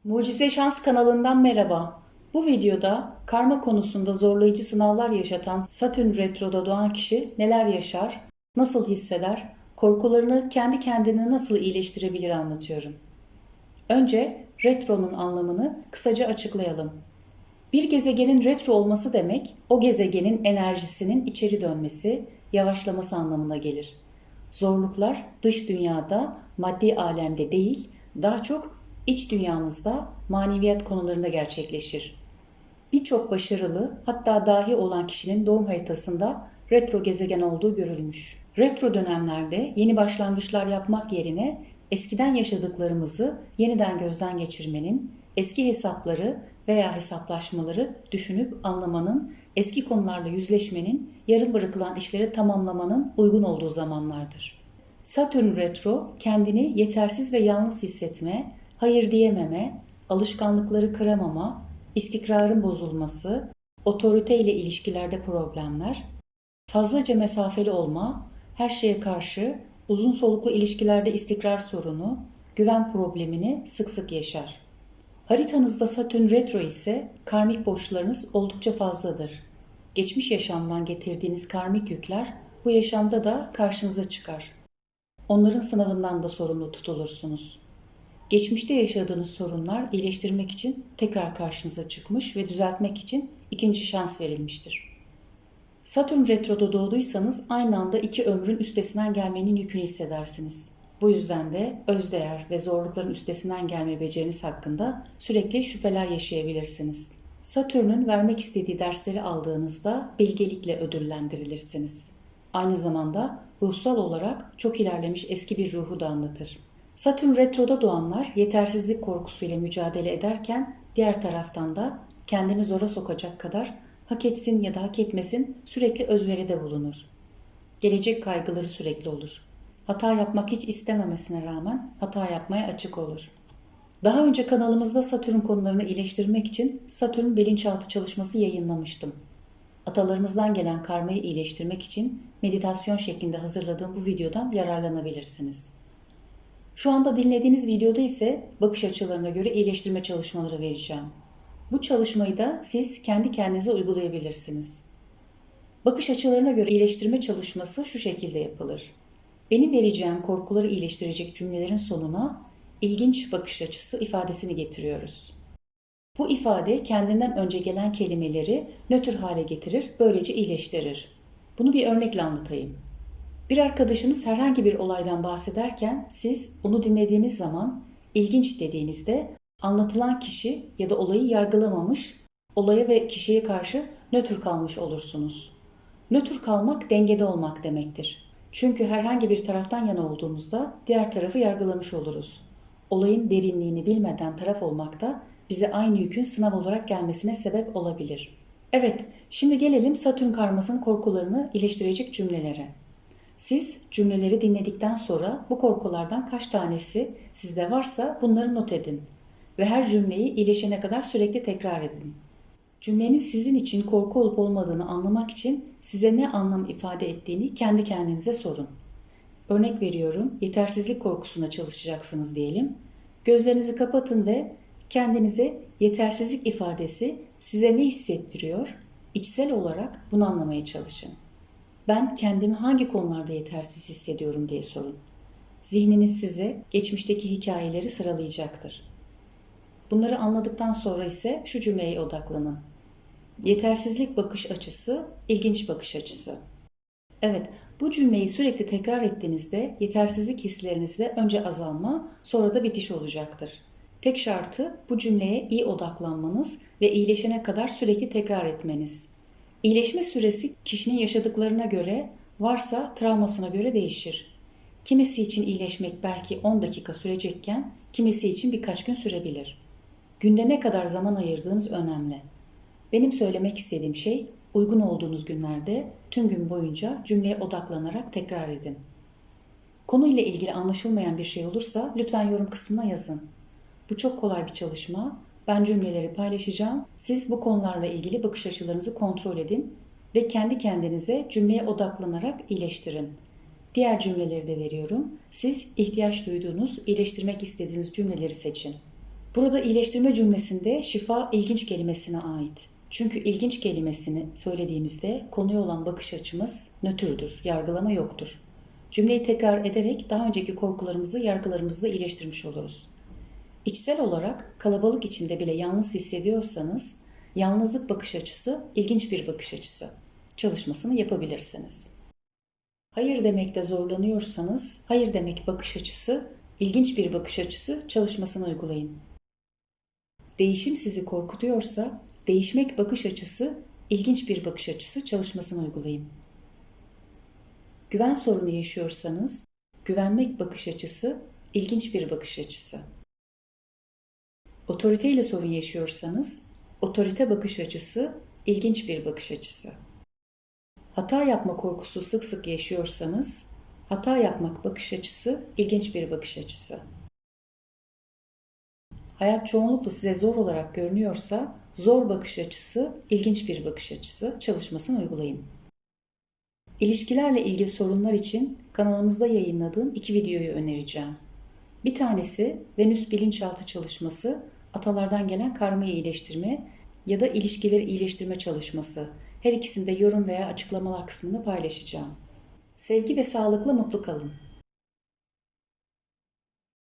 Mucize Şans kanalından merhaba. Bu videoda karma konusunda zorlayıcı sınavlar yaşatan Satürn Retro'da doğan kişi neler yaşar, nasıl hisseder, korkularını kendi kendine nasıl iyileştirebilir anlatıyorum. Önce retronun anlamını kısaca açıklayalım. Bir gezegenin retro olması demek, o gezegenin enerjisinin içeri dönmesi, yavaşlaması anlamına gelir. Zorluklar dış dünyada, maddi alemde değil, daha çok iç dünyamızda, maneviyat konularında gerçekleşir. Birçok başarılı, hatta dahi olan kişinin doğum haritasında retro gezegen olduğu görülmüş. Retro dönemlerde yeni başlangıçlar yapmak yerine eskiden yaşadıklarımızı yeniden gözden geçirmenin, eski hesapları veya hesaplaşmaları düşünüp anlamanın, eski konularla yüzleşmenin, yarım bırakılan işleri tamamlamanın uygun olduğu zamanlardır. Satürn retro kendini yetersiz ve yalnız hissetme, hayır diyememe, alışkanlıkları kıramama, istikrarın bozulması, otorite ile ilişkilerde problemler, fazlaca mesafeli olma, her şeye karşı uzun soluklu ilişkilerde istikrar sorunu, güven problemini sık sık yaşar. Haritanızda Satürn retro ise karmik borçlarınız oldukça fazladır. Geçmiş yaşamdan getirdiğiniz karmik yükler bu yaşamda da karşınıza çıkar. Onların sınavından da sorumlu tutulursunuz. Geçmişte yaşadığınız sorunlar iyileştirmek için tekrar karşınıza çıkmış ve düzeltmek için ikinci şans verilmiştir. Satürn retroda doğduysanız aynı anda iki ömrün üstesinden gelmenin yükünü hissedersiniz. Bu yüzden de özdeğer ve zorlukların üstesinden gelme beceriniz hakkında sürekli şüpheler yaşayabilirsiniz. Satürn'ün vermek istediği dersleri aldığınızda bilgelikle ödüllendirilirsiniz. Aynı zamanda ruhsal olarak çok ilerlemiş eski bir ruhu da anlatır. Satürn retroda doğanlar yetersizlik korkusuyla mücadele ederken diğer taraftan da kendini zora sokacak kadar hak etsin ya da hak etmesin sürekli özveride bulunur. Gelecek kaygıları sürekli olur. Hata yapmak hiç istememesine rağmen hata yapmaya açık olur. Daha önce kanalımızda Satürn konularını iyileştirmek için Satürn bilinçaltı çalışması yayınlamıştım. Atalarımızdan gelen karmayı iyileştirmek için meditasyon şeklinde hazırladığım bu videodan yararlanabilirsiniz. Şu anda dinlediğiniz videoda ise bakış açılarına göre iyileştirme çalışmaları vereceğim. Bu çalışmayı da siz kendi kendinize uygulayabilirsiniz. Bakış açılarına göre iyileştirme çalışması şu şekilde yapılır. Benim vereceğim korkuları iyileştirecek cümlelerin sonuna ilginç bakış açısı ifadesini getiriyoruz. Bu ifade kendinden önce gelen kelimeleri nötr hale getirir, böylece iyileştirir. Bunu bir örnekle anlatayım. Bir arkadaşınız herhangi bir olaydan bahsederken siz onu dinlediğiniz zaman ilginç dediğinizde anlatılan kişi ya da olayı yargılamamış, olaya ve kişiye karşı nötr kalmış olursunuz. Nötr kalmak dengede olmak demektir. Çünkü herhangi bir taraftan yana olduğumuzda diğer tarafı yargılamış oluruz. Olayın derinliğini bilmeden taraf olmak da bize aynı yükün sınav olarak gelmesine sebep olabilir. Evet, şimdi gelelim Satürn karmasının korkularını iyileştirecek cümlelere. Siz cümleleri dinledikten sonra bu korkulardan kaç tanesi sizde varsa bunları not edin ve her cümleyi iyileşene kadar sürekli tekrar edin. Cümlenin sizin için korku olup olmadığını anlamak için size ne anlam ifade ettiğini kendi kendinize sorun. Örnek veriyorum, yetersizlik korkusuna çalışacaksınız diyelim. Gözlerinizi kapatın ve kendinize yetersizlik ifadesi size ne hissettiriyor? İçsel olarak bunu anlamaya çalışın. Ben kendimi hangi konularda yetersiz hissediyorum diye sorun. Zihniniz size geçmişteki hikayeleri sıralayacaktır. Bunları anladıktan sonra ise şu cümleye odaklanın. Yetersizlik bakış açısı, ilginç bakış açısı. Evet, bu cümleyi sürekli tekrar ettiğinizde yetersizlik hislerinizde önce azalma, sonra da bitiş olacaktır. Tek şartı bu cümleye iyi odaklanmanız ve iyileşene kadar sürekli tekrar etmeniz. İyileşme süresi kişinin yaşadıklarına göre, varsa travmasına göre değişir. Kimisi için iyileşmek belki 10 dakika sürecekken, kimisi için birkaç gün sürebilir. Günde ne kadar zaman ayırdığınız önemli. Benim söylemek istediğim şey, uygun olduğunuz günlerde tüm gün boyunca cümleye odaklanarak tekrar edin. Konuyla ilgili anlaşılmayan bir şey olursa lütfen yorum kısmına yazın. Bu çok kolay bir çalışma. Ben cümleleri paylaşacağım. Siz bu konularla ilgili bakış açılarınızı kontrol edin ve kendi kendinize cümleye odaklanarak iyileştirin. Diğer cümleleri de veriyorum. Siz ihtiyaç duyduğunuz, iyileştirmek istediğiniz cümleleri seçin. Burada iyileştirme cümlesinde şifa ilginç kelimesine ait. Çünkü ilginç kelimesini söylediğimizde konuya olan bakış açımız nötrdür, yargılama yoktur. Cümleyi tekrar ederek daha önceki korkularımızı, yargılarımızı da iyileştirmiş oluruz. İçsel olarak kalabalık içinde bile yalnız hissediyorsanız, yalnızlık bakış açısı ilginç bir bakış açısı. Çalışmasını yapabilirsiniz. Hayır demekte zorlanıyorsanız, hayır demek bakış açısı, ilginç bir bakış açısı çalışmasını uygulayın. Değişim sizi korkutuyorsa, değişmek bakış açısı, ilginç bir bakış açısı çalışmasını uygulayın. Güven sorunu yaşıyorsanız, güvenmek bakış açısı, ilginç bir bakış açısı. Otoriteyle sorun yaşıyorsanız, otorite bakış açısı, ilginç bir bakış açısı. Hata yapma korkusu sık sık yaşıyorsanız, hata yapmak bakış açısı, ilginç bir bakış açısı. Hayat çoğunlukla size zor olarak görünüyorsa, zor bakış açısı, ilginç bir bakış açısı çalışmasını uygulayın. İlişkilerle ilgili sorunlar için kanalımızda yayınladığım 2 videoyu önereceğim. Bir tanesi Venüs bilinçaltı çalışması, atalardan gelen karmayı iyileştirme ya da ilişkileri iyileştirme çalışması. Her ikisini de yorum veya açıklamalar kısmında paylaşacağım. Sevgi ve sağlıkla mutlu kalın.